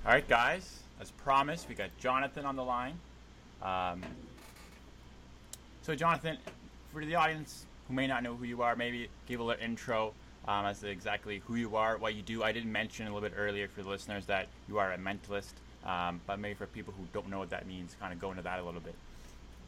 All right, guys. As promised, we got Jonathan on the line. Um, so, Jonathan, for the audience who may not know who you are, maybe give a little intro as to exactly who you are, what you do. I did mention a little bit earlier for the listeners that you are a mentalist, but maybe for people who don't know what that means, kind of go into that a little bit.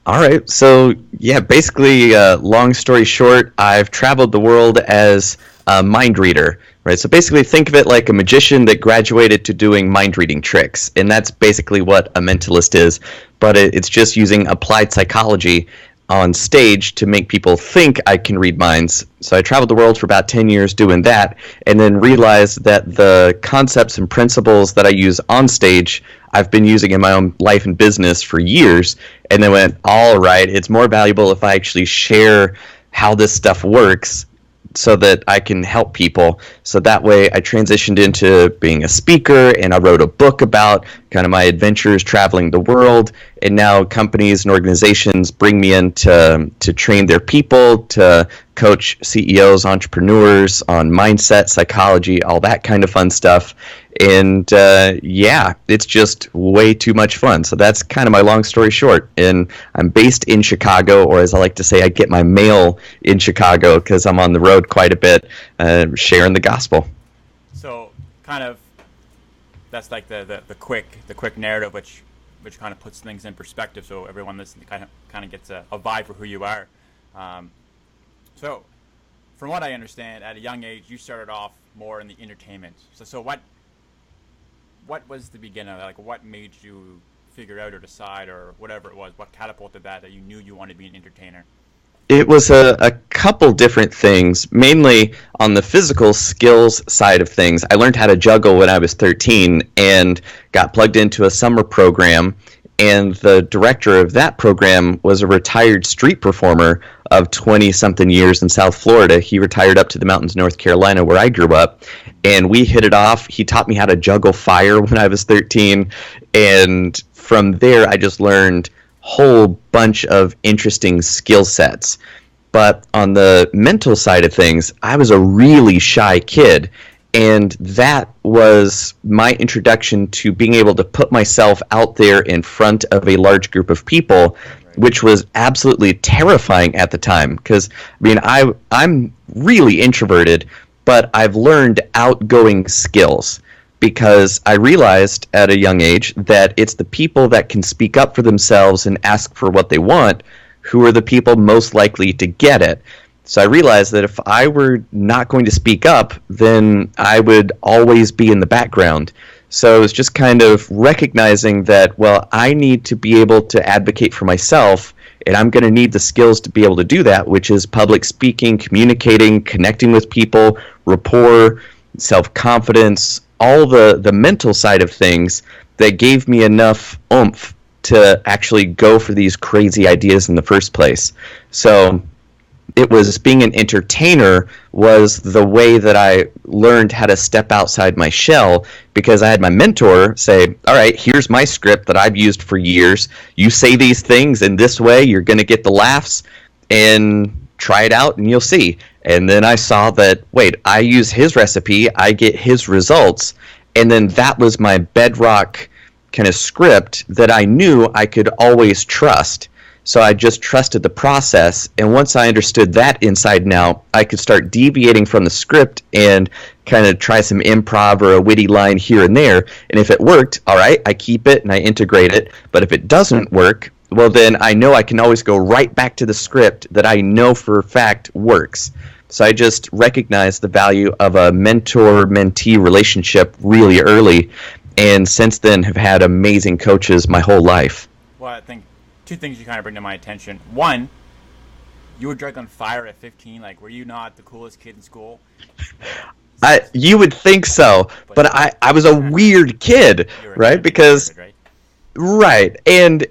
All right. So, yeah, basically, long story short, I've traveled the world as a mind reader, right? So basically, think of it like a magician that graduated to doing mind reading tricks. And that's basically what a mentalist is. But it's just using applied psychology on stage to make people think I can read minds. So I traveled the world for about 10 years doing that, and then realized that the concepts and principles that I use on stage I've been using in my own life and business for years, and then went, all right, it's more valuable if I actually share how this stuff works so that I can help people. So that way I transitioned into being a speaker, and I wrote a book about kind of my adventures traveling the world. And now companies and organizations bring me in to train their people, to coach CEOs, entrepreneurs on mindset, psychology, all that kind of fun stuff. And yeah, it's just way too much fun. So that's kind of my long story short. And I'm based in Chicago, or as I like to say, I get my mail in Chicago because I'm on the road quite a bit, sharing the gospel. So, kind of, that's like the quick narrative, which kind of puts things in perspective, so everyone listening kind of gets a vibe for who you are. So, from what I understand, at a young age, you started off more in the entertainment. So what was the beginning of that? Like, what made you figure out or decide or whatever it was? What catapulted that you knew you wanted to be an entertainer? It was a couple different things, mainly on the physical skills side of things. I learned how to juggle when I was 13 and got plugged into a summer program, and the director of that program was a retired street performer of 20-something years in South Florida. He retired up to the mountains of North Carolina, where I grew up, and we hit it off. He taught me how to juggle fire when I was 13, and from there I just learned whole bunch of interesting skill sets. But on the mental side of things, I was a really shy kid, and that was my introduction to being able to put myself out there in front of a large group of people, which was absolutely terrifying at the time. Because, I mean, I'm really introverted, but I've learned outgoing skills, because I realized at a young age that it's the people that can speak up for themselves and ask for what they want who are the people most likely to get it. So I realized that if I were not going to speak up, then I would always be in the background. So it was just kind of recognizing that, well, I need to be able to advocate for myself, and I'm going to need the skills to be able to do that, which is public speaking, communicating, connecting with people, rapport, self-confidence, all the mental side of things that gave me enough oomph to actually go for these crazy ideas in the first place. So it was being an entertainer was the way that I learned how to step outside my shell, because I had my mentor say, all right, here's my script that I've used for years. You say these things in this way, you're going to get the laughs, and try it out and you'll see. And then I saw that, wait, I use his recipe, I get his results, and then that was my bedrock kind of script that I knew I could always trust. So I just trusted the process, and once I understood that inside and out, I could start deviating from the script and kind of try some improv or a witty line here and there, and if it worked, all right, I keep it and I integrate it, but if it doesn't work, well then I know I can always go right back to the script that I know for a fact works. So I just recognized the value of a mentor-mentee relationship really early, and since then have had amazing coaches my whole life. Well, I think two things you kind of bring to my attention. One, you were juggling fire at 15. Like, were you not the coolest kid in school? You would think so, but I was a weird kid, right? Because right, and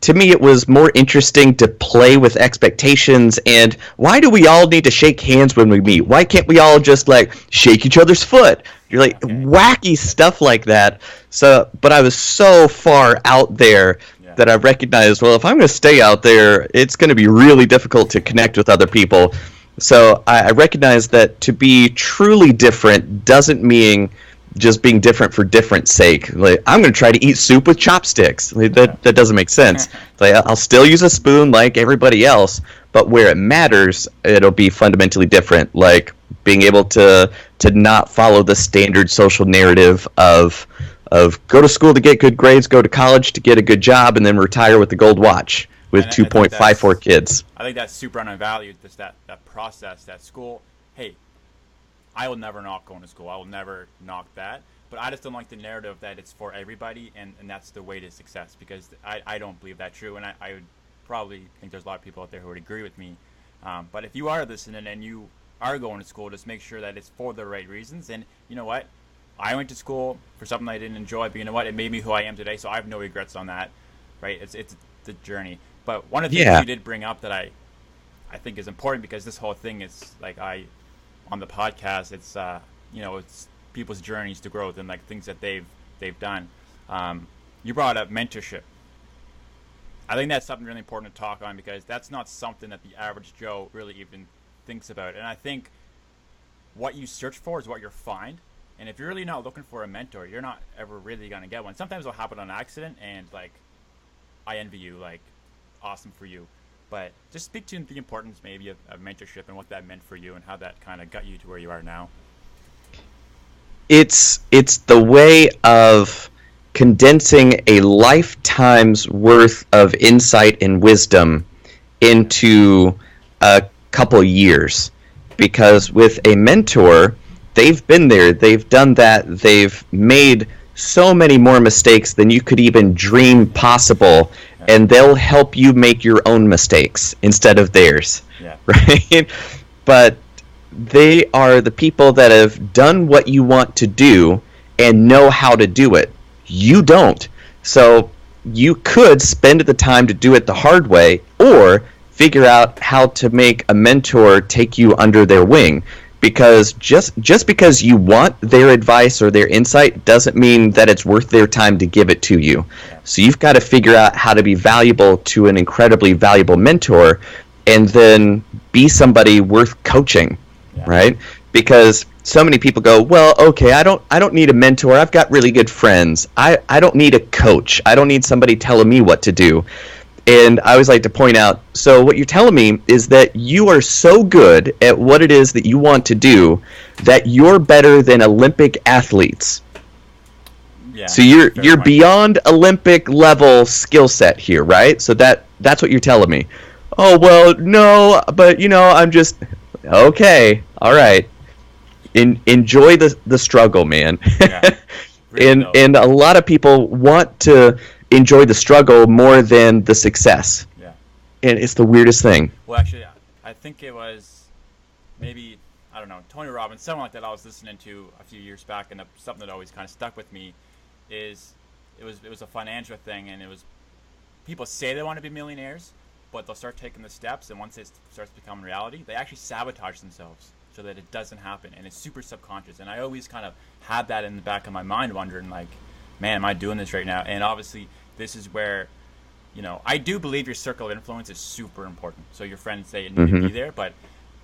to me it was more interesting to play with expectations. And why do we all need to shake hands when we meet? Why can't we all just like shake each other's foot? You're like wacky stuff like that. So, but I was so far out there that I recognized, well, if I'm going to stay out there, it's going to be really difficult to connect with other people. So I recognized that to be truly different doesn't mean just being different for different sake. Like, I'm going to try to eat soup with chopsticks. Like, that doesn't make sense. Like, I'll still use a spoon like everybody else, but where it matters, it'll be fundamentally different. Like being able to not follow the standard social narrative of go to school to get good grades, go to college to get a good job, and then retire with the gold watch with 2.54 kids. I think that's super undervalued, just that process, that school. Hey, I will never knock going to school. I will never knock that. But I just don't like the narrative that it's for everybody, and that's the way to success, because I don't believe that's true. And I would probably think there's a lot of people out there who would agree with me. But if you are listening and you are going to school, just make sure that it's for the right reasons. And you know what? I went to school for something I didn't enjoy, but you know what? It made me who I am today, so I have no regrets on that, right? It's the journey. But one of the things you did bring up that I think is important, because this whole thing is like on the podcast, it's it's people's journeys to growth and like things that they've done. You brought up mentorship. I think that's something really important to talk on, because that's not something that the average Joe really even thinks about. And I think what you search for is what you'll find. And if you're really not looking for a mentor, you're not ever really going to get one. Sometimes it'll happen on accident, and like, I envy you, like, awesome for you. But just speak to the importance maybe of mentorship and what that meant for you and how that kind of got you to where you are now. It's the way of condensing a lifetime's worth of insight and wisdom into a couple years. Because with a mentor, they've been there, they've done that, they've made so many more mistakes than you could even dream possible, and they'll help you make your own mistakes instead of theirs, right? But they are the people that have done what you want to do and know how to do it. You don't. So you could spend the time to do it the hard way, or figure out how to make a mentor take you under their wing. Because just because you want their advice or their insight doesn't mean that it's worth their time to give it to you. So you've got to figure out how to be valuable to an incredibly valuable mentor, and then be somebody worth coaching, right? Because so many people go, well, okay, I don't need a mentor. I've got really good friends. I don't need a coach. I don't need somebody telling me what to do. And I always like to point out, so what you're telling me is that you are so good at what it is that you want to do that you're better than Olympic athletes. Yeah, so you're beyond Olympic level skill set here, right? So that's what you're telling me. Oh, well, no, but I'm just okay. All right. Enjoy the struggle, man. Yeah, really and a lot of people want to enjoy the struggle more than the success. Yeah. And it's the weirdest thing. Well, actually, I think it was maybe, I don't know, Tony Robbins, someone like that I was listening to a few years back, and something that always kind of stuck with me is it was a financial thing, and it was, people say they want to be millionaires, but they'll start taking the steps, and once it starts becoming reality, they actually sabotage themselves so that it doesn't happen, and it's super subconscious. And I always kind of had that in the back of my mind, wondering like, man, am I doing this right now? And obviously, this is where, I do believe your circle of influence is super important. So your friends say you need to be there, but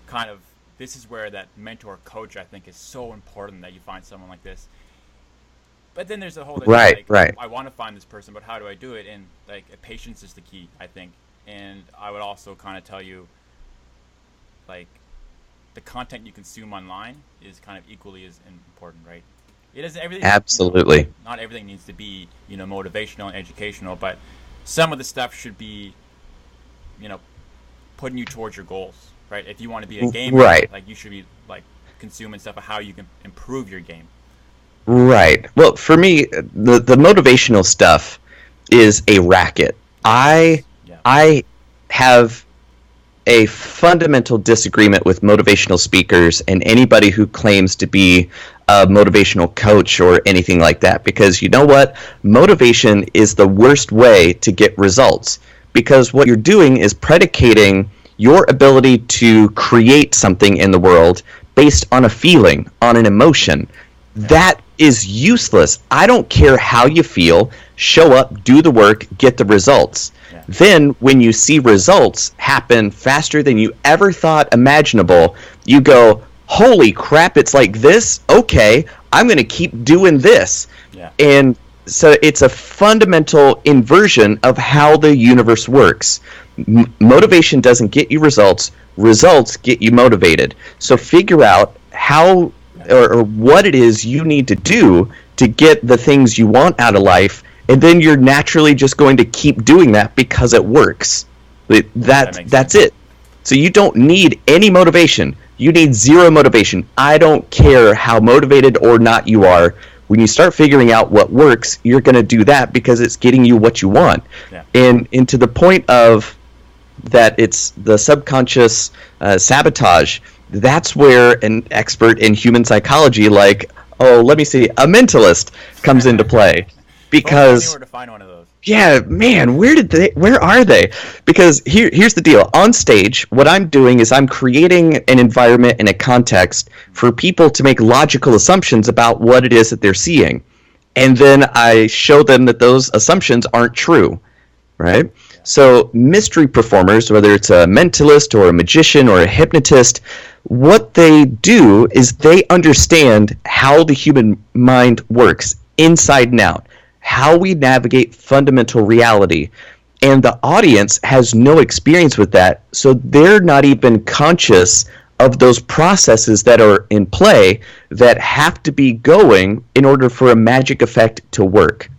kind of this is where that mentor coach, I think, is so important, that you find someone like this. But then there's a whole right. I want to find this person, but how do I do it? And like, patience is the key, I think. And I would also kind of tell you, like, the content you consume online is kind of equally as important, right? It isn't everything. Absolutely. Not everything needs to be, motivational and educational, but some of the stuff should be, putting you towards your goals, right? If you want to be a gamer, right, like, you should be like consuming stuff of how you can improve your game. Right. Well, for me, the motivational stuff is a racket. I have a fundamental disagreement with motivational speakers and anybody who claims to be a motivational coach or anything like that, because you know what? Motivation is the worst way to get results, because what you're doing is predicating your ability to create something in the world based on a feeling, on an emotion. That is useless. I don't care how you feel. Show up, do the work, get the results. Yeah. Then when you see results happen faster than you ever thought imaginable, you go, holy crap, it's like this? Okay, I'm going to keep doing this. Yeah. And so it's a fundamental inversion of how the universe works. Motivation doesn't get you results. Results get you motivated. So figure out how or what it is you need to do to get the things you want out of life, and then you're naturally just going to keep doing that because it works. That's it. So you don't need any motivation. You need zero motivation. I don't care how motivated or not you are. When you start figuring out what works, you're going to do that because it's getting you what you want. Yeah. And to the point of that it's the subconscious sabotage, that's where an expert in human psychology like, a mentalist comes into play. Because to find one of those. Yeah, man, where are they? Because here's the deal. On stage, what I'm doing is I'm creating an environment and a context for people to make logical assumptions about what it is that they're seeing. And then I show them that those assumptions aren't true, right? So mystery performers, whether it's a mentalist or a magician or a hypnotist, what they do is they understand how the human mind works inside and out, how we navigate fundamental reality. And the audience has no experience with that, so they're not even conscious of those processes that are in play that have to be going in order for a magic effect to work.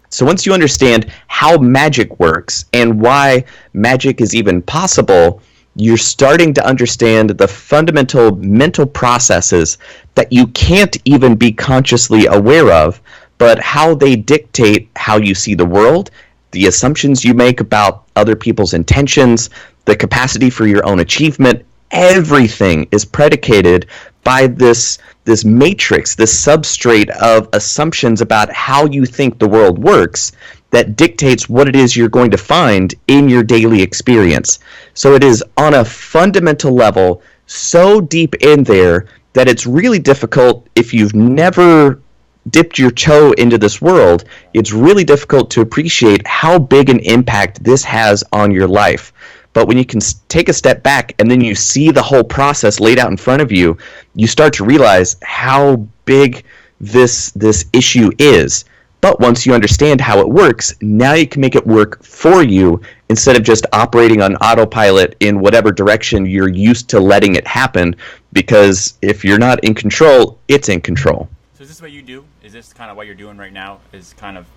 So once you understand how magic works and why magic is even possible, you're starting to understand the fundamental mental processes that you can't even be consciously aware of, but how they dictate how you see the world, the assumptions you make about other people's intentions, the capacity for your own achievement. Everything is predicated by this matrix, this substrate of assumptions about how you think the world works that dictates what it is you're going to find in your daily experience. So it is on a fundamental level so deep in there that it's really difficult if you've never dipped your toe into this world. It's really difficult to appreciate how big an impact this has on your life. But when you can take a step back and then you see the whole process laid out in front of you, you start to realize how big this issue is. But once you understand how it works, now you can make it work for you instead of just operating on autopilot in whatever direction you're used to letting it happen, because if you're not in control, it's in control. So is this what you do? Is this kind of what you're doing right now? Is kind of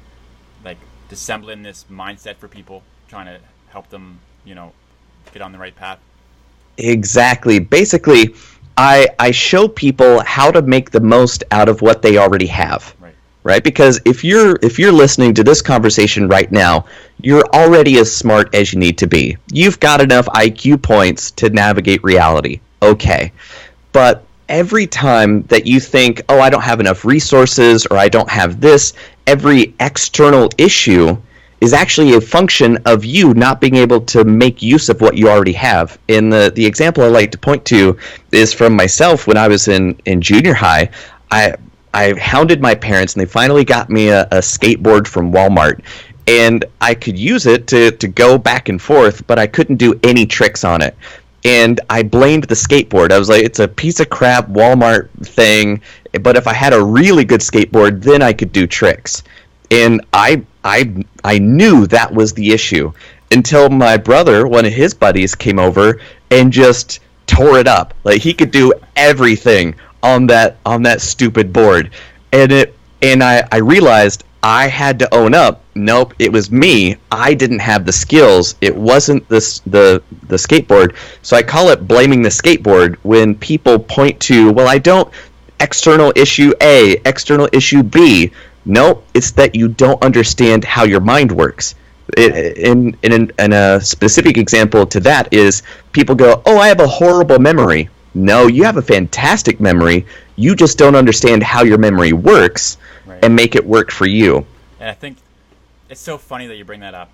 like dissembling this mindset for people, trying to help them, get on the right path? Exactly. Basically, I show people how to make the most out of what they already have. Right? Because if you're listening to this conversation right now, you're already as smart as you need to be. You've got enough IQ points to navigate reality. Okay. But every time that you think, oh, I don't have enough resources or I don't have this, every external issue is actually a function of you not being able to make use of what you already have. And the example I like to point to is from myself when I was in junior high. I hounded my parents, and they finally got me a skateboard from Walmart. And I could use it to go back and forth, but I couldn't do any tricks on it. And I blamed the skateboard. I was like, it's a piece of crap Walmart thing, but if I had a really good skateboard, then I could do tricks. And I knew that was the issue until my brother, one of his buddies, came over and just tore it up. Like, he could do everything on that stupid board. And I realized I had to own up. Nope, it was me. I didn't have the skills. It wasn't the skateboard. So I call it blaming the skateboard when people point to, well, I don't, external issue A, external issue B. Nope, it's that you don't understand how your mind works. In a specific example to that is people go, oh, I have a horrible memory. No, you have a fantastic memory. You just don't understand how your memory works and make it work for you. And I think it's so funny that you bring that up.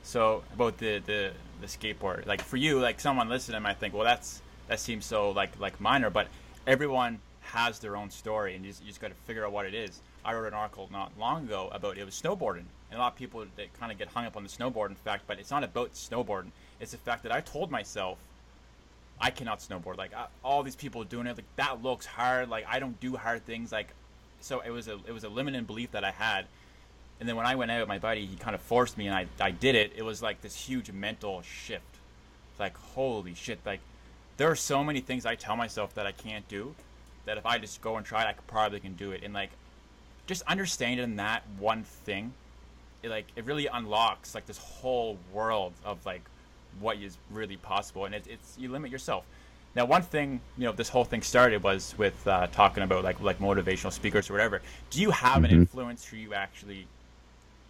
So about the skateboard, like for you, like someone listening might think, well, that seems so like minor, but everyone has their own story, and you just got to figure out what it is. I wrote an article not long ago about it was snowboarding, and a lot of people they kind of get hung up on the snowboarding fact, but it's not about snowboarding. It's the fact that I told myself I cannot snowboard. Like all these people doing it, like that looks hard. Like I don't do hard things. Like so it was a limiting belief that I had. And then when I went out with my buddy, he kind of forced me, and I did it. It was like this huge mental shift. It's like, holy shit, like there are so many things I tell myself that I can't do, that if I just go and try it, I probably can do it. And like, just understanding that one thing, it really unlocks like this whole world of like what is really possible. And it's you limit yourself. Now, one thing, this whole thing started was with talking about like motivational speakers or whatever. Do you have an influence who you actually,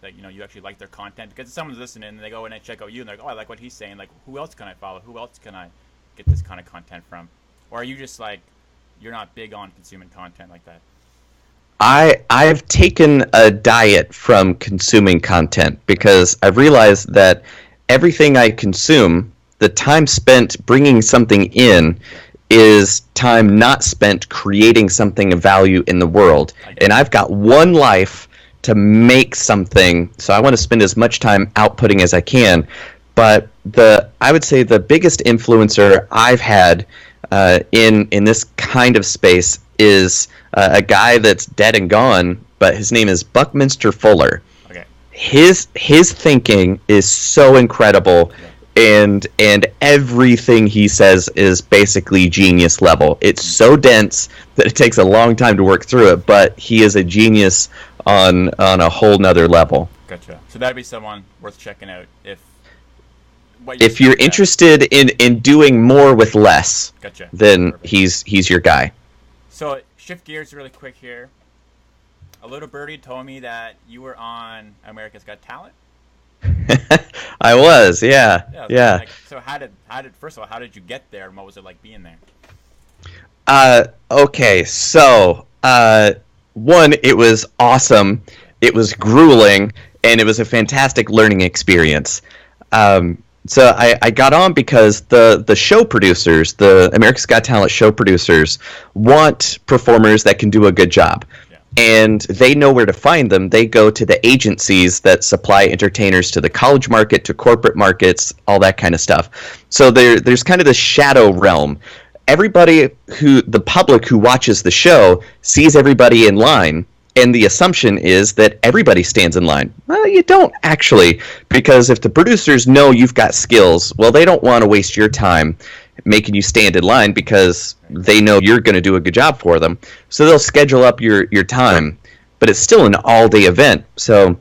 you actually like their content? Because if someone's listening and they go in and check out you and they're like, oh, I like what he's saying. Like, who else can I follow? Who else can I get this kind of content from? Or are you just like, you're not big on consuming content like that? I've taken a diet from consuming content because I've realized that everything I consume, the time spent bringing something in is time not spent creating something of value in the world. And I've got one life to make something, so I want to spend as much time outputting as I can. But I would say the biggest influencer I've had in this kind of space is a guy that's dead and gone, but his name is Buckminster Fuller. Okay. His thinking is so incredible, and everything he says is basically genius level. It's so dense that it takes a long time to work through it, but he is a genius on a whole nother level. Gotcha. So that'd be someone worth checking out if you're interested in doing more with less. Gotcha. Then he's your guy. So shift gears really quick here. A little birdie told me that you were on America's Got Talent. I was, yeah. Like, so how did first of all, how did you get there, and what was it like being there? Okay, so one, it was awesome. It was grueling, and it was a fantastic learning experience. So I got on because the show producers, the America's Got Talent show producers, want performers that can do a good job. Yeah. And they know where to find them. They go to the agencies that supply entertainers to the college market, to corporate markets, all that kind of stuff. So there's kind of this shadow realm. The public who watches the show sees everybody in line. And the assumption is that everybody stands in line. Well, you don't actually, because if the producers know you've got skills, well, they don't want to waste your time making you stand in line because they know you're going to do a good job for them. So they'll schedule up your time, but it's still an all-day event. So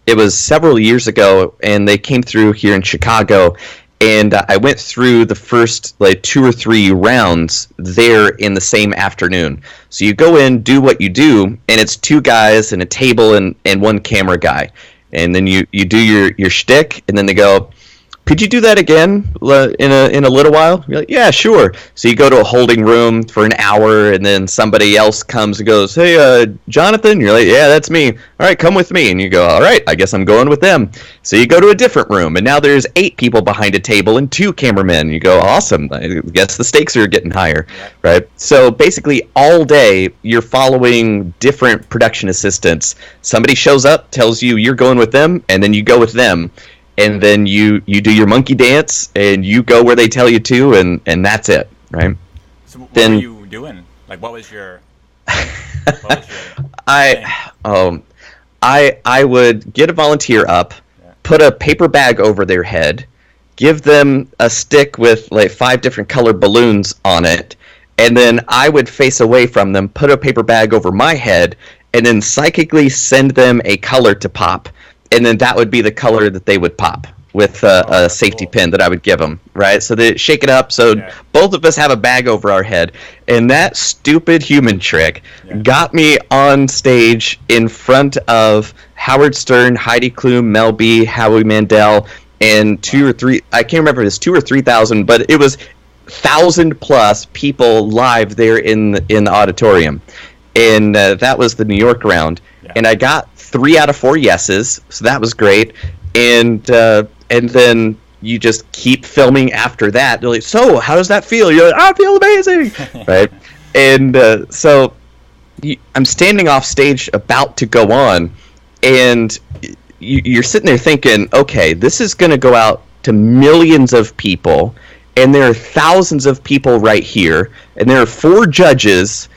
it was several years ago, and they came through here in Chicago, and I went through the first 2 or 3 rounds there in the same afternoon. So you go in, do what you do, and it's 2 guys and a table and 1 camera guy. And then you do your shtick, and then they go, could you do that again in a little while? You're like, yeah, sure. So you go to a holding room for an hour, and then somebody else comes and goes, hey, Jonathan? You're like, yeah, that's me. All right, come with me. And you go, all right, I guess I'm going with them. So you go to a different room, and now there's 8 people behind a table and 2 cameramen. You go, awesome. I guess the stakes are getting higher, right? So basically all day you're following different production assistants. Somebody shows up, tells you you're going with them, and then you go with them. And then you do your monkey dance, and you go where they tell you to, and that's it, right? So what were you doing? Like, what was your... I would get a volunteer up, put a paper bag over their head, give them a stick with 5 different colored balloons on it, and then I would face away from them, put a paper bag over my head, and then psychically send them a color to pop. And then that would be the color that they would pop with a safety pin that I would give them, right? So they shake it up so both of us have a bag over our head. And that stupid human trick got me on stage in front of Howard Stern, Heidi Klum, Mel B, Howie Mandel, and 2 or 3, I can't remember if it was 2,000 or 3,000, but it was 1,000+ people live there in the auditorium. And that was the New York round. Yeah. And I got 3 out of 4 yeses, so that was great. And then you just keep filming after that. They're like, so how does that feel? You're like, I feel amazing, right? And so I'm standing off stage about to go on, and you're sitting there thinking, okay, this is going to go out to millions of people, and there are thousands of people right here, and there are 4 judges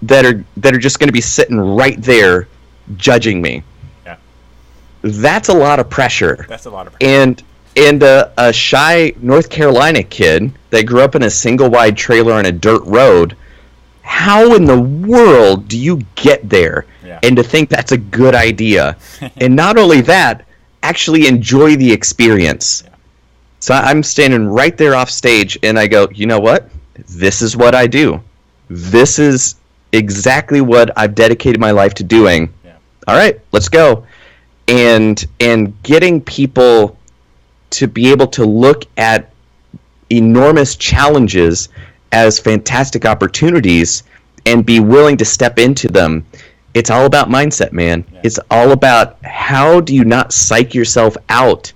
that are just going to be sitting right there judging me. Yeah. That's a lot of pressure. That's a lot of pressure. And a shy North Carolina kid that grew up in a single wide trailer on a dirt road, how in the world do you get there? Yeah. And to think that's a good idea? And not only that, actually enjoy the experience. Yeah. So I'm standing right there off stage, and I go, you know what? This is what I do. This is exactly what I've dedicated my life to doing. Yeah. All right, let's go. And getting people to be able to look at enormous challenges as fantastic opportunities and be willing to step into them. It's all about mindset, man. Yeah. It's all about how do you not psych yourself out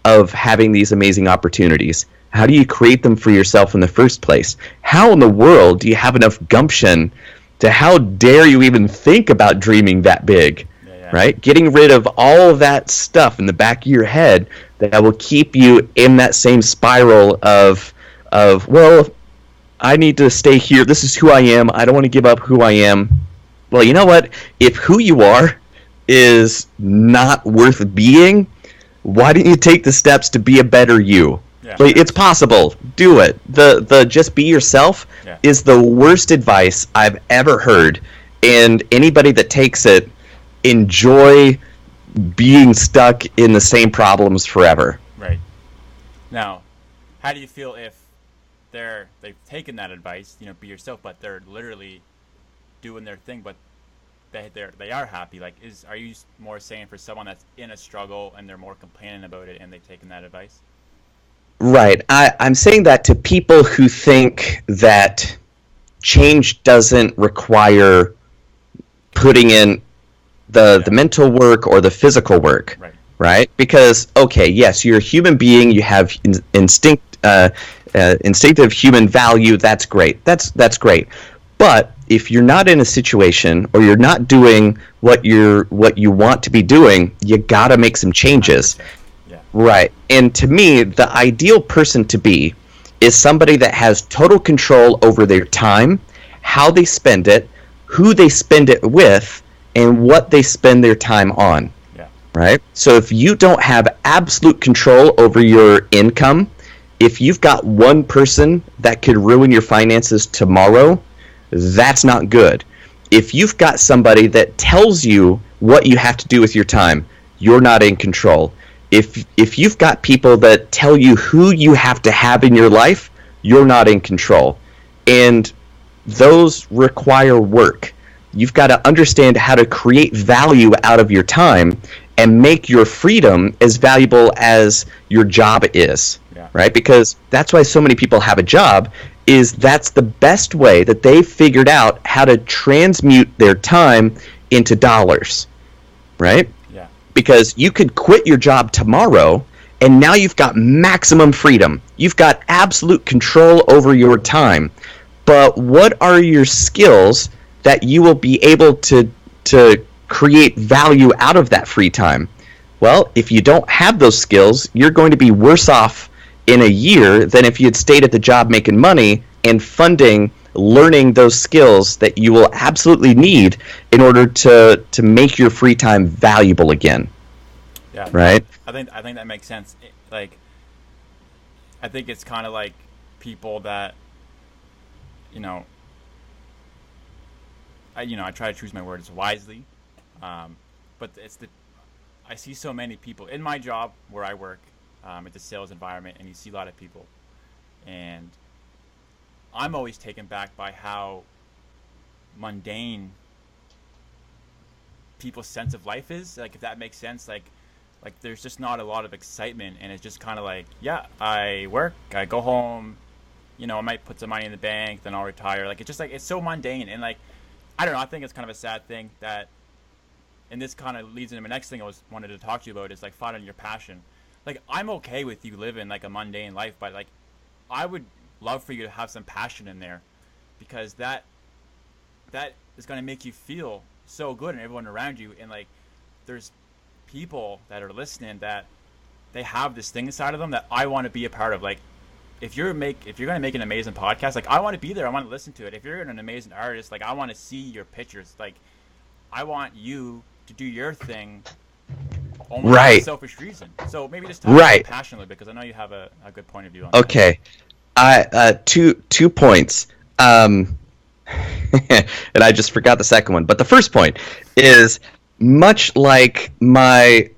of having these amazing opportunities? How do you create them for yourself in the first place? How in the world do you have enough gumption to how dare you even think about dreaming that big? Right? Getting rid of all of that stuff in the back of your head that will keep you in that same spiral of well, I need to stay here. This is who I am. I don't want to give up who I am. Well, you know what? If who you are is not worth being, why don't you take the steps to be a better you? Yeah. Like, it's possible. Do it. The just be yourself is the worst advice I've ever heard. And anybody that takes it, enjoy being stuck in the same problems forever. Right. Now, how do you feel if they've taken that advice, be yourself, but they're literally doing their thing, but they are happy? Like, are you more saying for someone that's in a struggle and they're more complaining about it and they've taken that advice? Right. I'm saying that to people who think that change doesn't require putting in the mental work or the physical work, right? Because, okay, yes, you're a human being, you have instinctive human value, that's great. That's great. But if you're not in a situation or you're not doing what you want to be doing, you got to make some changes. Yeah. Right. And to me, the ideal person to be is somebody that has total control over their time, how they spend it, who they spend it with, and what they spend their time on. Yeah. Right? So if you don't have absolute control over your income, if you've got one person that could ruin your finances tomorrow, that's not good. If you've got somebody that tells you what you have to do with your time, you're not in control. If you've got people that tell you who you have to have in your life, you're not in control. And those require work. You've got to understand how to create value out of your time and make your freedom as valuable as your job is, right? Because that's why so many people have a job, is that's the best way that they've figured out how to transmute their time into dollars, right? Yeah. Because you could quit your job tomorrow and now you've got maximum freedom. You've got absolute control over your time. But what are your skills that you will be able to create value out of that free time? Well, if you don't have those skills, you're going to be worse off in a year than if you had stayed at the job making money and funding learning those skills that you will absolutely need in order to make your free time valuable again. Yeah. Right? I think that makes sense. I think it's kind of like people that I try to choose my words wisely, but I see so many people in my job where I work, at the sales environment, and you see a lot of people, and I'm always taken back by how mundane people's sense of life is. Like, if that makes sense, like there's just not a lot of excitement, and it's just kind of like, yeah, I work, I go home, I might put some money in the bank, then I'll retire. Like, it's just like, it's so mundane, and like, I don't know, I think it's kind of a sad thing that, and this kind of leads into my next thing I wanted to talk to you about, is like finding your passion. Like, I'm okay with you living like a mundane life, but like, I would love for you to have some passion in there, because that is going to make you feel so good and everyone around you. And like, there's people that are listening that they have this thing inside of them that I want to be a part of. Like, if you're gonna make an amazing podcast, like I want to be there, I want to listen to it. If you're an amazing artist, like I want to see your pictures. Like I want you to do your thing only for a selfish reason. So maybe just talk about it passionately, because I know you have a good point of view on that. Okay. Two points. And I just forgot the second one. But the first point is, much like my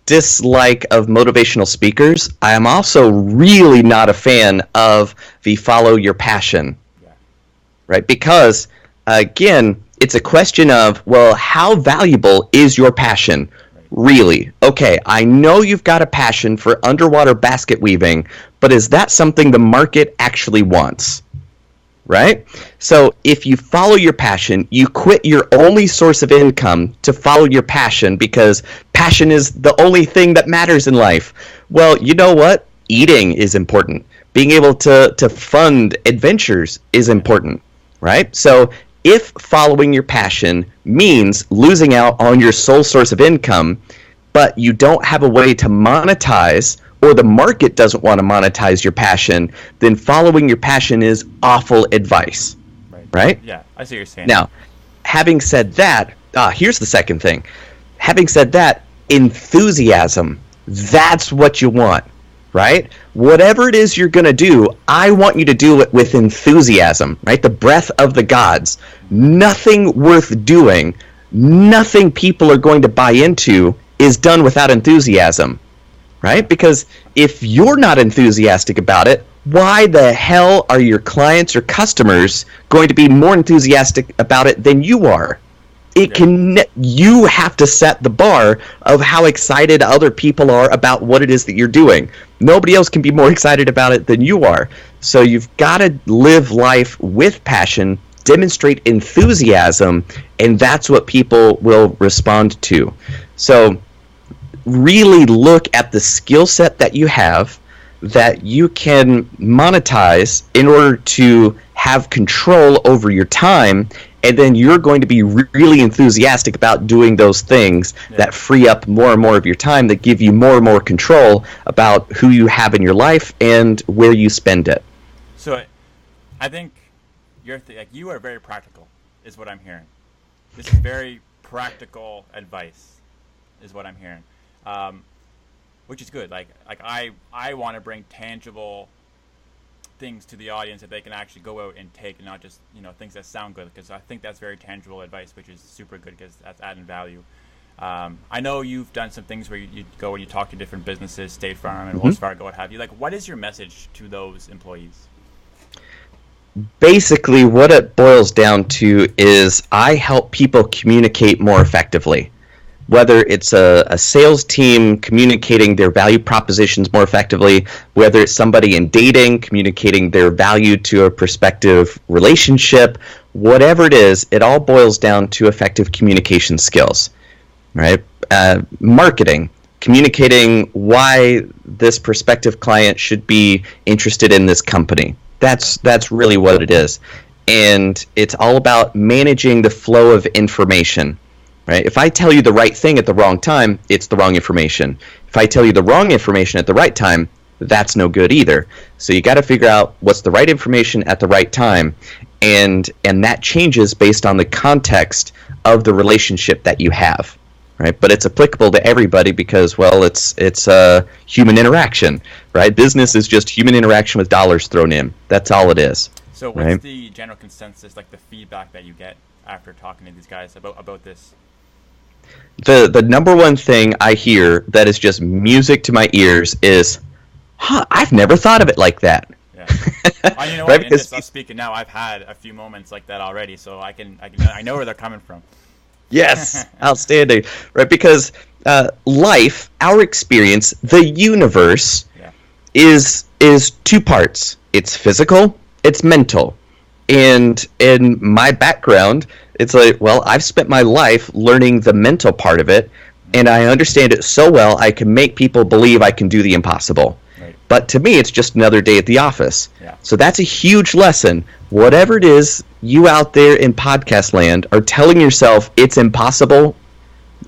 dislike of motivational speakers, I am also really not a fan of the follow your passion. Yeah. Right? Because, again, it's a question of, well, how valuable is your passion? Really? Okay, I know you've got a passion for underwater basket weaving, but is that something the market actually wants? Right? So if you follow your passion, you quit your only source of income to follow your passion because passion is the only thing that matters in life. Well, you know what? Eating is important. Being able to fund adventures is important, right? So if following your passion means losing out on your sole source of income, but you don't have a way to monetize, or the market doesn't want to monetize your passion, then following your passion is awful advice. Right? Yeah, I see what you're saying. Now, having said that, here's the second thing. Having said that, enthusiasm, that's what you want, right? Whatever it is you're going to do, I want you to do it with enthusiasm, right? The breath of the gods. Nothing worth doing, nothing people are going to buy into is done without enthusiasm. Right? Because if you're not enthusiastic about it, why the hell are your clients or customers going to be more enthusiastic about it than you are? You have to set the bar of how excited other people are about what it is that you're doing. Nobody else can be more excited about it than you are. So you've got to live life with passion, demonstrate enthusiasm, and that's what people will respond to. So really look at the skill set that you have that you can monetize in order to have control over your time, and then you're going to be really enthusiastic about doing those things that free up more and more of your time, that give you more and more control about who you have in your life and where you spend it. So I think you are very practical, is what I'm hearing. This is very practical advice, is what I'm hearing. Which is good. Like I want to bring tangible things to the audience that they can actually go out and take, and not just things that sound good, because I think that's very tangible advice, which is super good because that's adding value. I know you've done some things where you go and you talk to different businesses, State Farm and Wells Fargo, what have you. Like, what is your message to those employees? Basically, what it boils down to is I help people communicate more effectively. Whether it's a sales team communicating their value propositions more effectively, whether it's somebody in dating communicating their value to a prospective relationship, whatever it is, it all boils down to effective communication skills, right? Marketing, communicating why this prospective client should be interested in this company. That's really what it is. And it's all about managing the flow of information. Right? If I tell you the right thing at the wrong time, it's the wrong information. If I tell you the wrong information at the right time, that's no good either. So you got to figure out what's the right information at the right time, and that changes based on the context of the relationship that you have. Right? But it's applicable to everybody because, well, it's human interaction. Right? Business is just human interaction with dollars thrown in. That's all it is. So what's the general consensus, like the feedback that you get after talking to these guys about this? The number one thing I hear that is just music to my ears is, I've never thought of it like that. Yeah. You know what? Right? Just us speaking now, I've had a few moments like that already, so I know where they're coming from. Yes, outstanding. Right, because life, our experience, the universe, is two parts. It's physical, it's mental. And in my background, it's like, well, I've spent my life learning the mental part of it, and I understand it so well I can make people believe I can do the impossible. Right. But to me, it's just another day at the office. Yeah. So that's a huge lesson. Whatever it is you out there in podcast land are telling yourself it's impossible,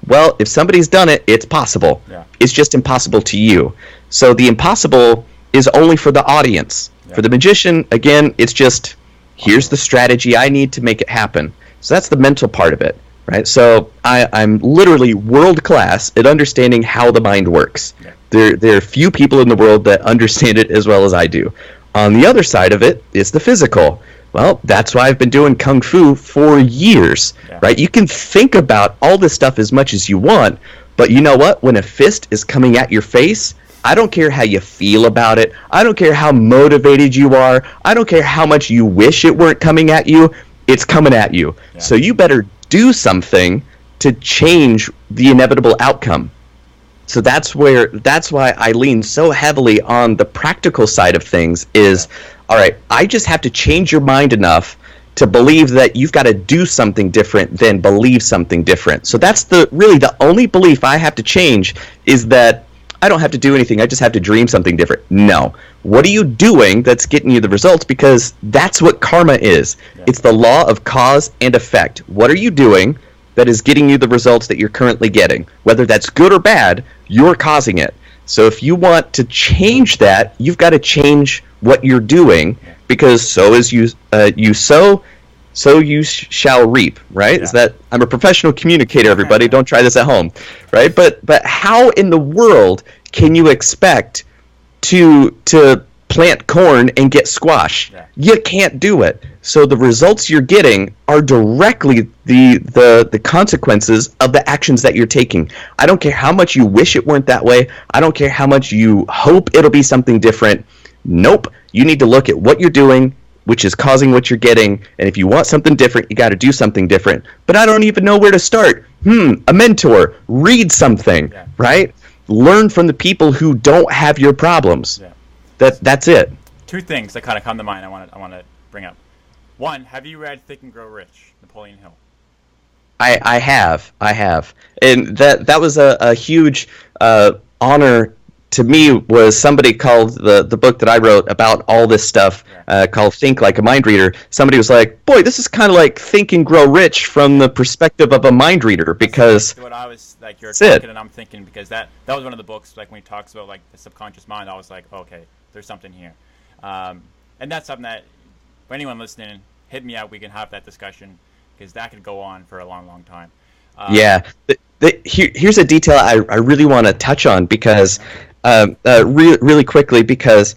well, if somebody's done it, it's possible. Yeah. It's just impossible to you. So the impossible is only for the audience. For the magician, again, it's just, here's the strategy I need to make it happen. So that's the mental part of it, right? So I'm literally world class at understanding how the mind works. There are few people in the world that understand it as well as I do. On the other side of it is the physical. Well, that's why I've been doing Kung Fu for years, right? You can think about all this stuff as much as you want, but you know what? When a fist is coming at your face, I don't care how you feel about it. I don't care how motivated you are. I don't care how much you wish it weren't coming at you. It's coming at you. Yeah. So you better do something to change the inevitable outcome. So that's why I lean so heavily on the practical side of things is, all right, I just have to change your mind enough to believe that you've got to do something different than believe something different. So that's really the only belief I have to change, is that I don't have to do anything. I just have to dream something different. No. What are you doing that's getting you the results? Because that's what karma is. Yeah. It's the law of cause and effect. What are you doing that is getting you the results that you're currently getting? Whether that's good or bad, you're causing it. So if you want to change that, you've got to change what you're doing, because so as you sow, so you shall reap, right? Yeah. Is that, I'm a professional communicator, everybody. Don't try this at home, right? But how in the world can you expect to plant corn and get squash? Yeah. You can't do it. So the results you're getting are directly the consequences of the actions that you're taking. I don't care how much you wish it weren't that way. I don't care how much you hope it'll be something different. Nope. You need to look at what you're doing, which is causing what you're getting, and if you want something different, you got to do something different. But I don't even know where to start. A mentor, read something, right? Learn from the people who don't have your problems. Yeah. That's it. Two things that kind of come to mind I want to bring up. One, have you read Think and Grow Rich, Napoleon Hill? I have, and that was a huge honor to me. Was somebody called the book that I wrote about all this stuff, called Think Like a Mind Reader. Somebody was like, boy, this is kind of like Think and Grow Rich from the perspective of a mind reader, because what I was like, you're talking and I'm thinking, because that was one of the books, like when he talks about like the subconscious mind, I was like, okay, there's something here. And that's something that, for anyone listening, hit me out, we can have that discussion, because that could go on for a long, long time. Here's a detail I really want to touch on, because really quickly, because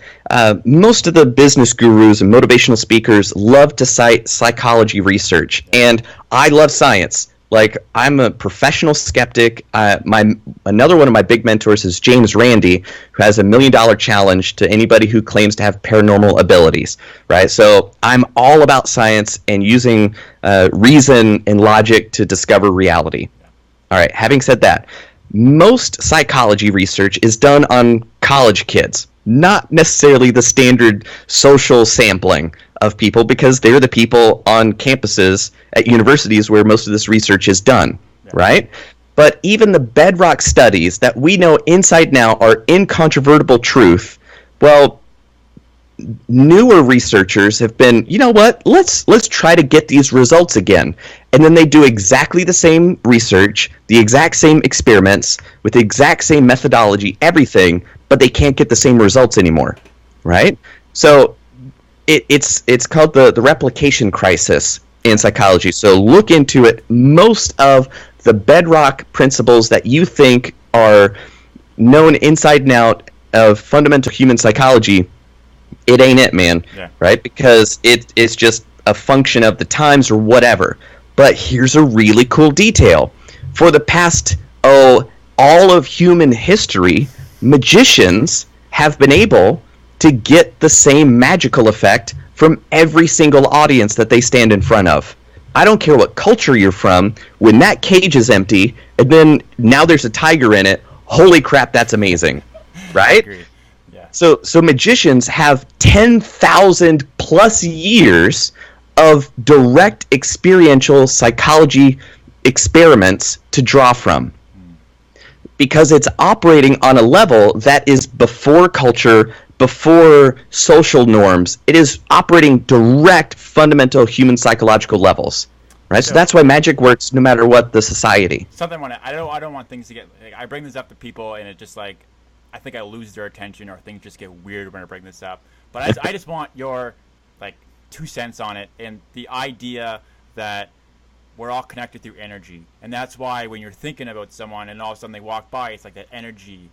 most of the business gurus and motivational speakers love to cite psychology research, and I love science. Like, I'm a professional skeptic. Another one of my big mentors is James Randi, who has $1 million challenge to anybody who claims to have paranormal abilities, right? So I'm all about science and using reason and logic to discover reality. All right, having said that, most psychology research is done on college kids, not necessarily the standard social sampling of people, because they're the people on campuses at universities where most of this research is done, right? But even the bedrock studies that we know inside now are incontrovertible truth. Well, newer researchers have been, you know what, let's try to get these results again. And then they do exactly the same research, the exact same experiments, with the exact same methodology, everything, but they can't get the same results anymore, right? So it's called the replication crisis in psychology. So look into it. Most of the bedrock principles that you think are known inside and out of fundamental human psychology, it ain't it, man, right? Because it's just a function of the times or whatever. But here's a really cool detail. For the past, all of human history, magicians have been able to get the same magical effect from every single audience that they stand in front of. I don't care what culture you're from, when that cage is empty, and then now there's a tiger in it, holy crap, that's amazing, right? Yeah. So magicians have 10,000 plus years of direct experiential psychology experiments to draw from, because it's operating on a level that is before culture, before social norms. It is operating direct fundamental human psychological levels, right? So that's why magic works no matter what the society. Something I don't want things to get, like, I bring this up to people, and it just like, I think I lose their attention or things just get weird when I bring this up. But I just want your like 2 cents on it and the idea that we're all connected through energy, and that's why when you're thinking about someone and all of a sudden they walk by, it's like that energy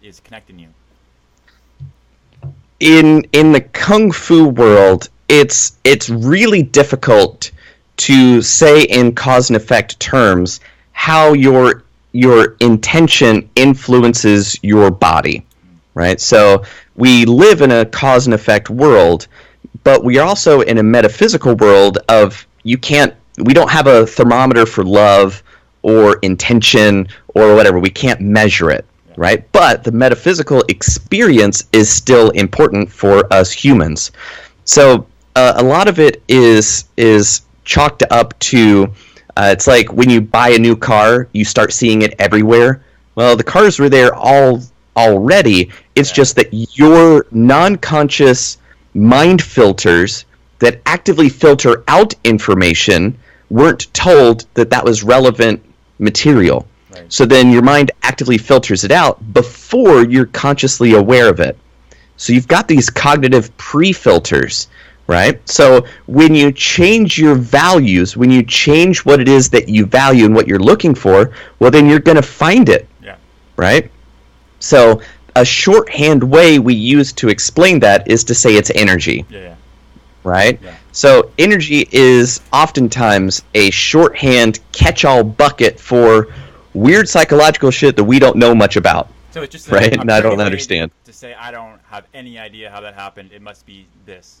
is connecting you. In the kung fu world, it's really difficult to say in cause and effect terms how your intention influences your body, right? So we live in a cause and effect world, but we are also in a metaphysical world of we don't have a thermometer for love or intention or whatever. We can't measure it, right? But the metaphysical experience is still important for us humans. So a lot of it is chalked up to it's like when you buy a new car, you start seeing it everywhere. Well, the cars were there already. It's just that your non-conscious mind filters that actively filter out information weren't told that was relevant material. Right. So then your mind actively filters it out before you're consciously aware of it. So you've got these cognitive pre-filters, right? So when you change your values, when you change what it is that you value and what you're looking for, well, then you're going to find it, right? So a shorthand way we use to explain that is to say it's energy, right? Yeah. So energy is oftentimes a shorthand catch-all bucket for weird psychological shit that we don't know much about. So it's just right, and I don't understand. To say I don't have any idea how that happened, it must be this.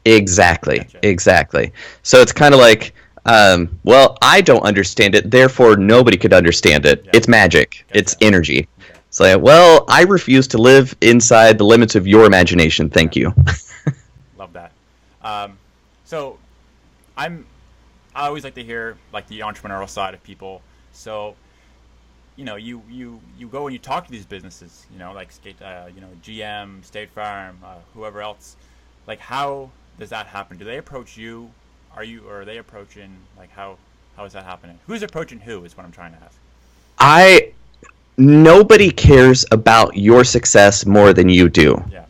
Exactly, Gotcha. Exactly. So it's kind of like, well, I don't understand it, therefore nobody could understand it. Yeah. It's magic. Gotcha. It's energy. Okay. It's like, well, I refuse to live inside the limits of your imagination. Thank you. Love that. So I always like to hear like the entrepreneurial side of people. So, you know, you go and you talk to these businesses, you know, like GM, State Farm, whoever else. Like, how does that happen? Do they approach you? Or are they approaching, like, how is that happening? Who's approaching who is what I'm trying to ask. Nobody cares about your success more than you do. Yeah.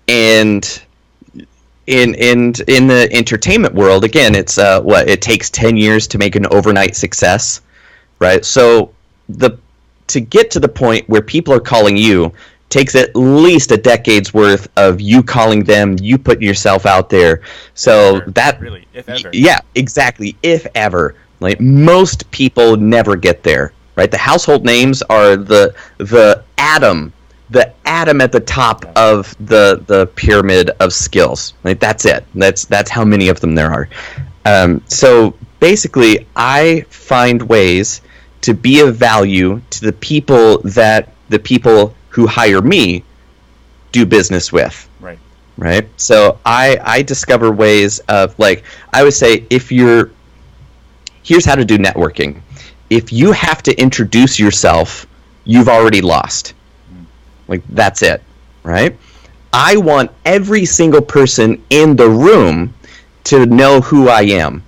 And in the entertainment world, again, it's it takes 10 years to make an overnight success, right? So to get to the point where people are calling you takes at least a decade's worth of you calling them, you putting yourself out there. So if ever. Yeah, exactly. If ever. Like, most people never get there, right? The household names are the atom at the top of the pyramid of skills. Like, that's it. That's how many of them there are. So basically, I find ways to be of value to the people who hire me do business with. Right. So I discover ways of, like, I would say, here's how to do networking. If you have to introduce yourself, you've already lost. Like, that's it, right? I want every single person in the room to know who I am.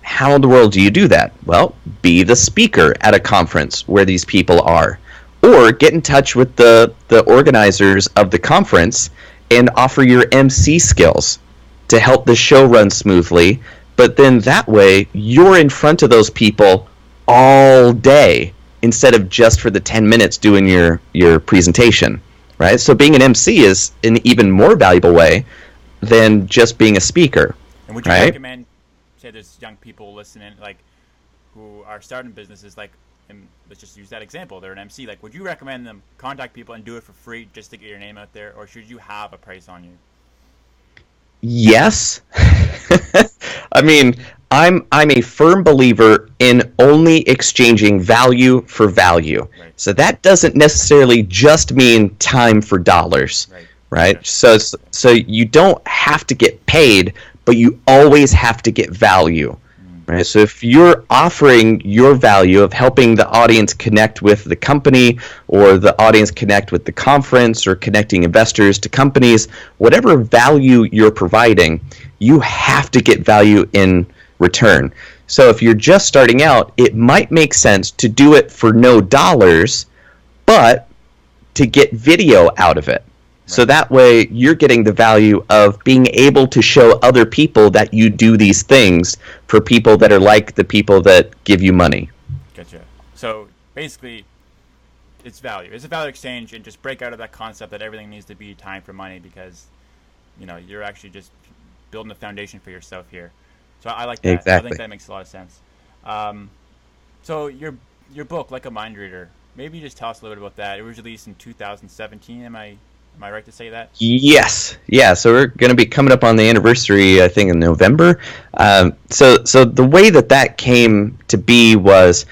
How in the world do you do that? Well, be the speaker at a conference where these people are. Or get in touch with the organizers of the conference and offer your MC skills to help the show run smoothly. But then that way, you're in front of those people all day instead of just for the 10 minutes doing your presentation, right? So being an MC is an even more valuable way than just being a speaker. And would you recommend, say there's young people listening, like, who are starting businesses, like, and let's just use that example, they're an MC, like, would you recommend them contact people and do it for free just to get your name out there, or should you have a price on you? Yes. I mean, I'm a firm believer in only exchanging value for value. Right. So that doesn't necessarily just mean time for dollars, right? Okay. So you don't have to get paid, but you always have to get value. Right. So if you're offering your value of helping the audience connect with the company, or the audience connect with the conference, or connecting investors to companies, whatever value you're providing, you have to get value in return. So if you're just starting out, it might make sense to do it for no dollars, but to get video out of it. So that way you're getting the value of being able to show other people that you do these things for people that are like the people that give you money. Gotcha. So basically, it's value. It's a value exchange, and just break out of that concept that everything needs to be time for money, because you're actually just building a foundation for yourself here. So I like that. Exactly. I think that makes a lot of sense. So your book, Like a Mind Reader, maybe just tell us a little bit about that. It was released in 2017. Am I right to say that? Yes. Yeah. So we're going to be coming up on the anniversary, I think, in November. So the way that came to be was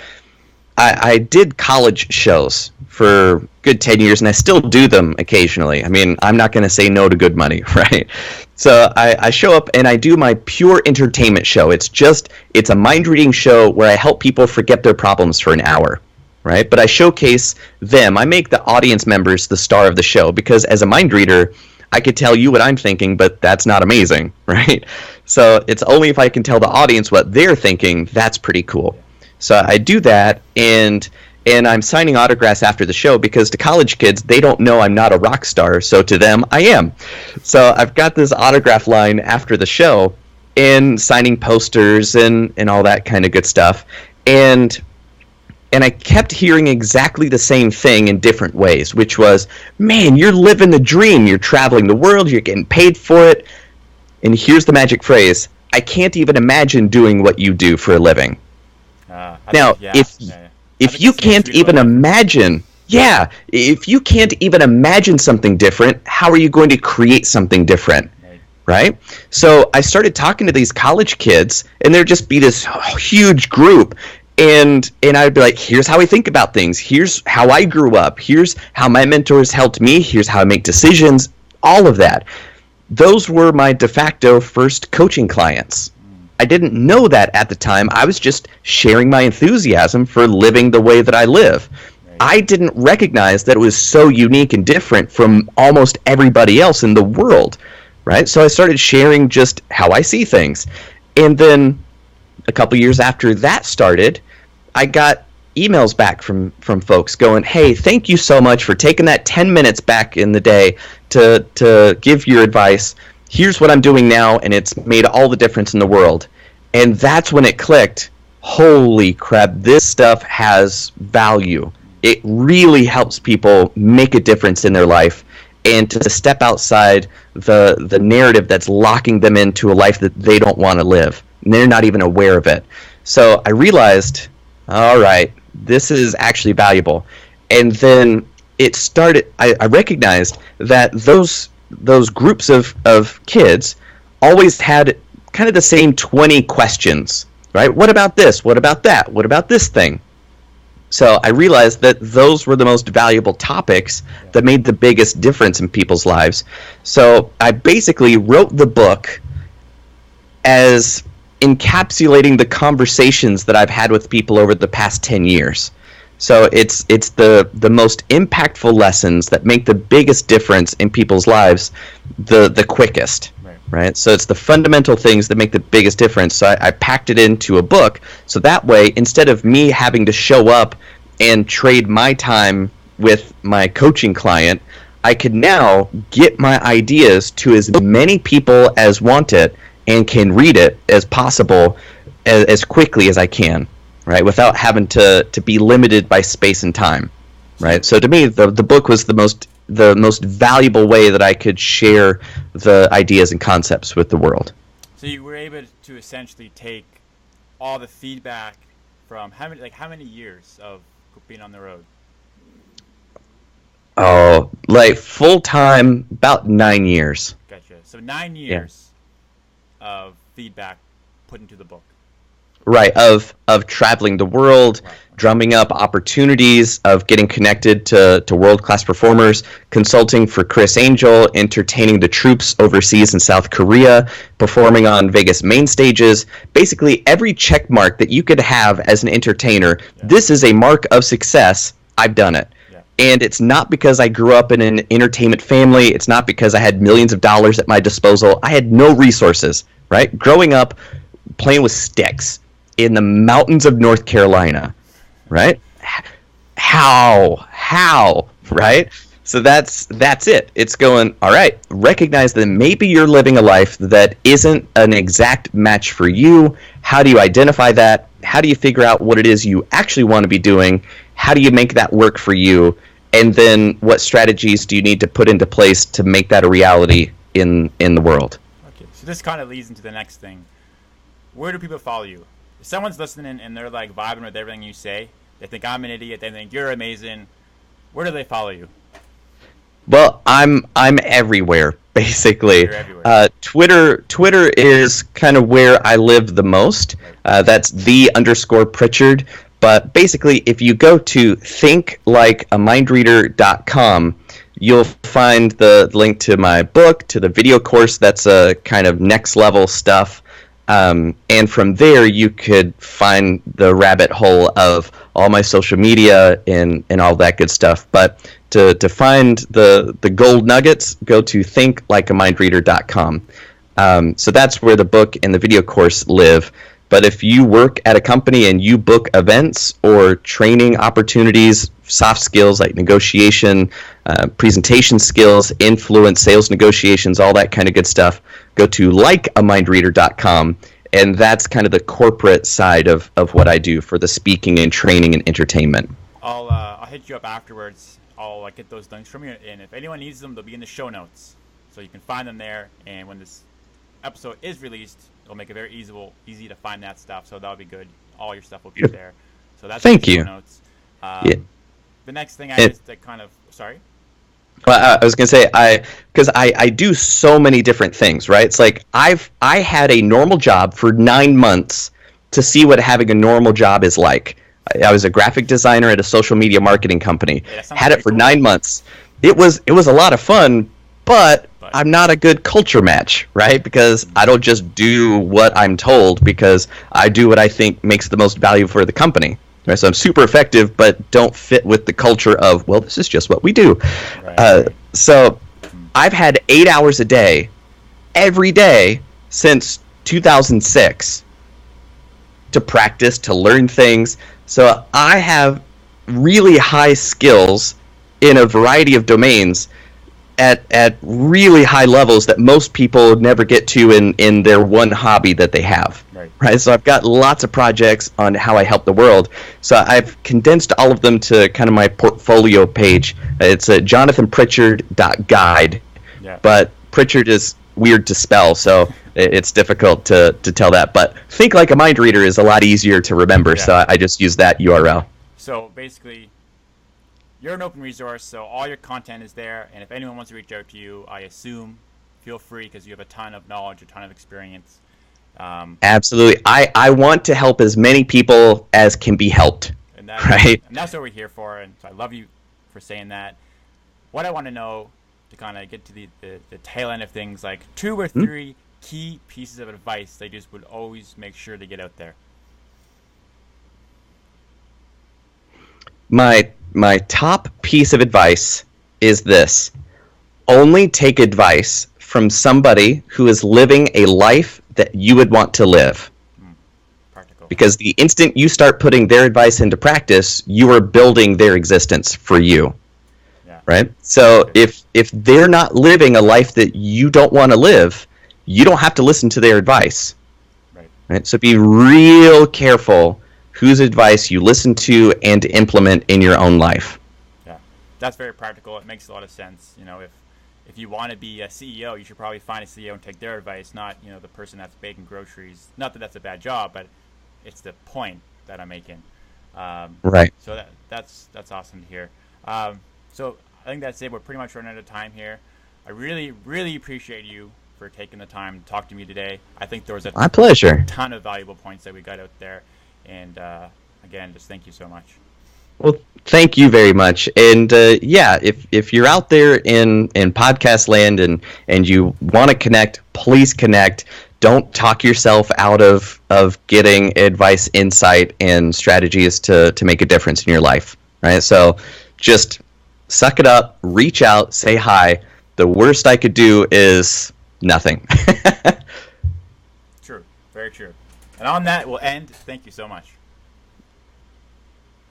I did college shows for a good 10 years, and I still do them occasionally. I mean, I'm not going to say no to good money, right? So I show up and I do my pure entertainment show. It's a mind-reading show where I help people forget their problems for an hour. Right? But I showcase them. I make the audience members the star of the show, because as a mind reader, I could tell you what I'm thinking, but that's not amazing, right? So it's only if I can tell the audience what they're thinking, that's pretty cool. So I do that, and I'm signing autographs after the show, because to college kids, they don't know I'm not a rock star, so to them, I am. So I've got this autograph line after the show, and signing posters and all that kind of good stuff. And I kept hearing exactly the same thing in different ways, which was, man, you're living the dream. You're traveling the world. You're getting paid for it. And here's the magic phrase: I can't even imagine doing what you do for a living. If you can't even imagine, if you can't even imagine something different, how are you going to create something different? Right? So I started talking to these college kids, and there'd just be this huge group. And I'd be like, here's how I think about things. Here's how I grew up. Here's how my mentors helped me. Here's how I make decisions. All of that. Those were my de facto first coaching clients. I didn't know that at the time. I was just sharing my enthusiasm for living the way that I live. I didn't recognize that it was so unique and different from almost everybody else in the world. Right? So I started sharing just how I see things. And then a couple years after that started, I got emails back from folks going, hey, thank you so much for taking that 10 minutes back in the day to give your advice. Here's what I'm doing now, and it's made all the difference in the world. And that's when it clicked. Holy crap, this stuff has value. It really helps people make a difference in their life, and to step outside the narrative that's locking them into a life that they don't want to live. And they're not even aware of it. So I realized, all right, this is actually valuable. And then it started, I recognized that those groups of kids always had kind of the same 20 questions, right? What about this? What about that? What about this thing? So I realized that those were the most valuable topics that made the biggest difference in people's lives. So I basically wrote the book as encapsulating the conversations that I've had with people over the past 10 years. So it's the most impactful lessons that make the biggest difference in people's lives the quickest, right? So it's the fundamental things that make the biggest difference. So I packed it into a book, so that way, instead of me having to show up and trade my time with my coaching client, I could now get my ideas to as many people as want it and can read it as possible as quickly as I can, right? Without having to be limited by space and time, right? So to me, the book was the most valuable way that I could share the ideas and concepts with the world. So you were able to essentially take all the feedback from how many years of being on the road? Oh, like full time, about 9 years. Gotcha. So 9 years of feedback put into the book. Right, of traveling the world, drumming up opportunities, of getting connected to world-class performers, consulting for Chris Angel, entertaining the troops overseas in South Korea, performing on Vegas main stages. Basically, every check mark that you could have as an entertainer, this is a mark of success, I've done it. And it's not because I grew up in an entertainment family. It's not because I had millions of dollars at my disposal. I had no resources, right? Growing up, playing with sticks in the mountains of North Carolina, right? How, right? So that's it. It's going, all right, recognize that maybe you're living a life that isn't an exact match for you. How do you identify that? How do you figure out what it is you actually want to be doing? How do you make that work for you? And then what strategies do you need to put into place to make that a reality in the world? Okay, so this kind of leads into the next thing. Where do people follow you? If someone's listening and they're like vibing with everything you say, they think I'm an idiot, they think you're amazing, where do they follow you? Well, I'm everywhere basically. You're everywhere. Twitter is kind of where I live the most. That's _Pritchard. But basically, if you go to thinklikeamindreader.com, you'll find the link to my book, to the video course. That's a kind of next level stuff. And from there, you could find the rabbit hole of all my social media and all that good stuff. But to find the gold nuggets, go to thinklikeamindreader.com. So that's where the book and the video course live. But if you work at a company and you book events or training opportunities, soft skills like negotiation, presentation skills, influence, sales negotiations, all that kind of good stuff, go to likeamindreader.com. And that's kind of the corporate side of what I do for the speaking and training and entertainment. I'll hit you up afterwards. I'll get those links from you, and if anyone needs them, they'll be in the show notes, so you can find them there. And when this episode is released, it'll make it very easy to find that stuff. So that'll be good. All your stuff will be there. So that's Thank the show you. notes. Yeah. The next thing I just kind of sorry. Well, I was gonna say because I do so many different things, right? It's like I had a normal job for 9 months to see what having a normal job is like. I was a graphic designer at a social media marketing company. Yeah, had it for cool. 9 months. It was a lot of fun, but I'm not a good culture match, right? Because I don't just do what I'm told, because I do what I think makes the most value for the company. Right? So I'm super effective, but don't fit with the culture of, well, this is just what we do. Right. So I've had 8 hours a day, every day since 2006 to practice, to learn things. So I have really high skills in a variety of domains at really high levels that most people never get to in their one hobby that they have. Right? So I've got lots of projects on how I help the world. So I've condensed all of them to kind of my portfolio page. It's jonathanpritchard.guide. Yeah. But Pritchard is weird to spell, so it's difficult to tell that. But Think Like a Mind Reader is a lot easier to remember, so I just use that URL. So basically, you're an open resource, so all your content is there, and if anyone wants to reach out to you, I assume, feel free, because you have a ton of knowledge, a ton of experience. Absolutely. I want to help as many people as can be helped, and right? And that's what we're here for, and so I love you for saying that. What I want to know, to kind of get to the tail end of things, like 2 or 3 key pieces of advice they just would always make sure to get out there. My top piece of advice is this: only take advice from somebody who is living a life that you would want to live. Practical. Because the instant you start putting their advice into practice, you are building their existence for you. Yeah. Right? So if they're not living a life that you don't want to live, you don't have to listen to their advice. Right? So be real careful whose advice you listen to and implement in your own life. Yeah, that's very practical. It makes a lot of sense. You know, if you want to be a CEO, you should probably find a CEO and take their advice, not, you know, the person that's baking groceries. Not that that's a bad job, but it's the point that I'm making. Right. So that's awesome to hear. So I think that's it. We're pretty much running out of time here. I really, really appreciate you for taking the time to talk to me today. I think there was my pleasure. Ton of valuable points that we got out there. And again, just thank you so much. Well, thank you very much. And yeah, if you're out there in podcast land and you want to connect, please connect. Don't talk yourself out of getting advice, insight, and strategies to make a difference in your life. Right? So just suck it up, reach out, say hi. The worst I could do is nothing. True. Very true. And on that, we'll end. Thank you so much.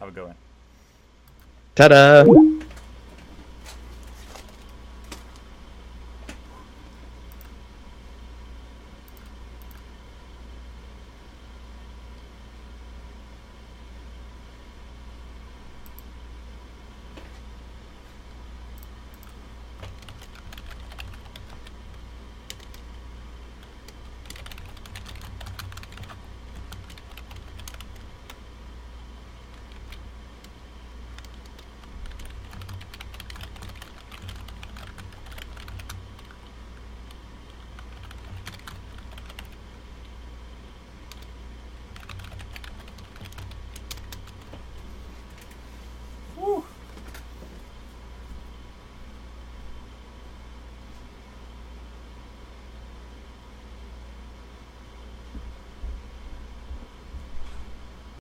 Have a good one. Ta-da!